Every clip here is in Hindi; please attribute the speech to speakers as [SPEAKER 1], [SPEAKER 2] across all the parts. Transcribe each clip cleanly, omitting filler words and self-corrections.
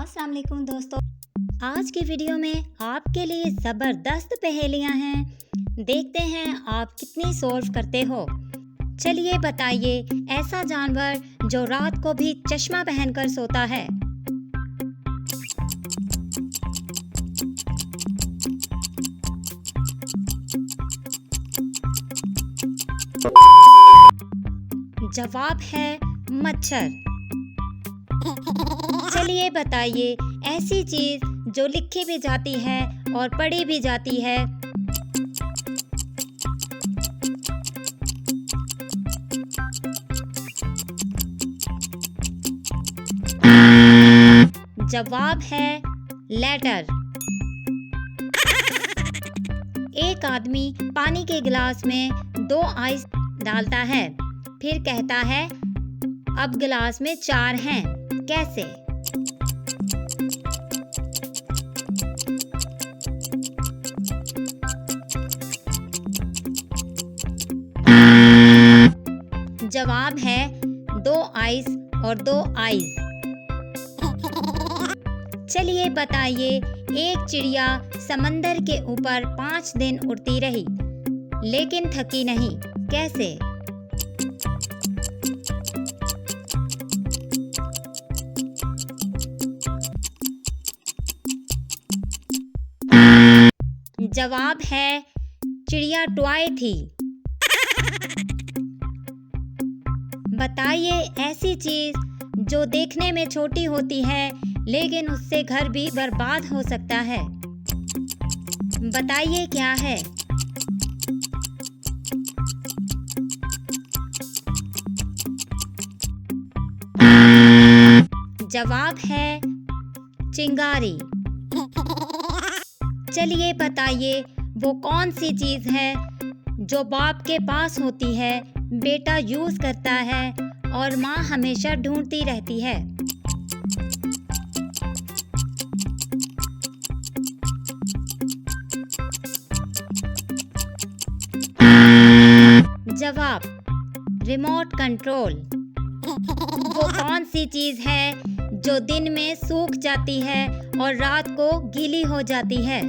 [SPEAKER 1] अस्सलाम वालेकुम दोस्तों, आज की वीडियो में आपके लिए ज़बरदस्त पहेलियां हैं। देखते हैं आप कितनी सॉल्व करते हो। चलिए बताइए, ऐसा जानवर जो रात को भी चश्मा पहनकर सोता है। जवाब है मच्छर। चलिए बताइए, ऐसी चीज जो लिखी भी जाती है और पढ़ी भी जाती है। जवाब है लेटर। एक आदमी पानी के गिलास में 2 आइस डालता है, फिर कहता है अब गिलास में 4 हैं, कैसे? जवाब है 2 आइस और 2 आइस। चलिए बताइए, एक चिड़िया समंदर के ऊपर 5 दिन उड़ती रही लेकिन थकी नहीं, कैसे? जवाब है चिड़िया टॉय थी। बताइए, ऐसी चीज जो देखने में छोटी होती है लेकिन उससे घर भी बर्बाद हो सकता है। बताइए क्या है? जवाब है चिंगारी। चलिए बताइए, वो कौन सी चीज है जो बाप के पास होती है, बेटा यूज करता है और माँ हमेशा ढूंढती रहती है। जवाब रिमोट कंट्रोल। वो कौन सी चीज है जो दिन में सूख जाती है और रात को गीली हो जाती है?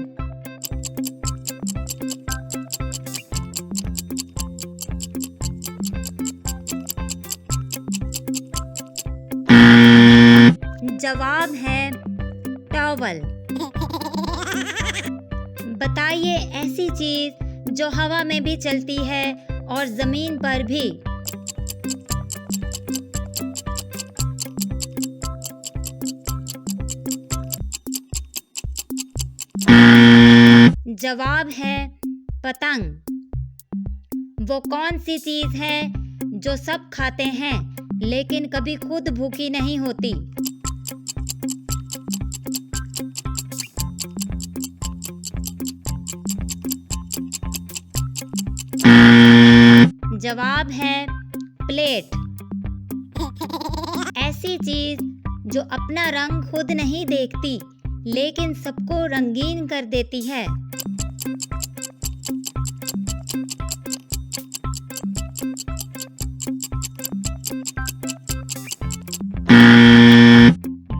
[SPEAKER 1] जवाब है टॉवल। बताइए, ऐसी चीज जो हवा में भी चलती है और जमीन पर भी। जवाब है पतंग। वो कौन सी चीज है जो सब खाते हैं लेकिन कभी खुद भूखी नहीं होती? जवाब है प्लेट। ऐसी चीज जो अपना रंग खुद नहीं देखती लेकिन सबको रंगीन कर देती है।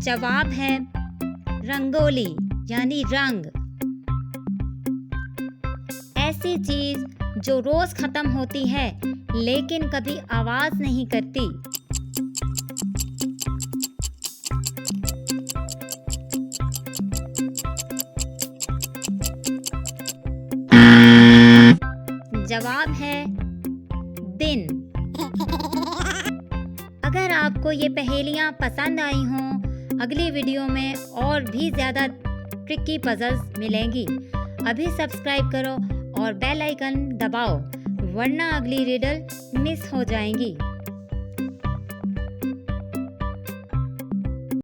[SPEAKER 1] जवाब है रंगोली यानी रंग। ऐसी चीज जो रोज खत्म होती है लेकिन कभी आवाज नहीं करती। जवाब है दिन। अगर आपको ये पहेलियां पसंद आई हों, अगली वीडियो में और भी ज़्यादा ट्रिकी पजल्स मिलेंगी। अभी सब्सक्राइब करो और बेल आइकन दबाओ, वरना अगली रिडल मिस हो जाएंगी।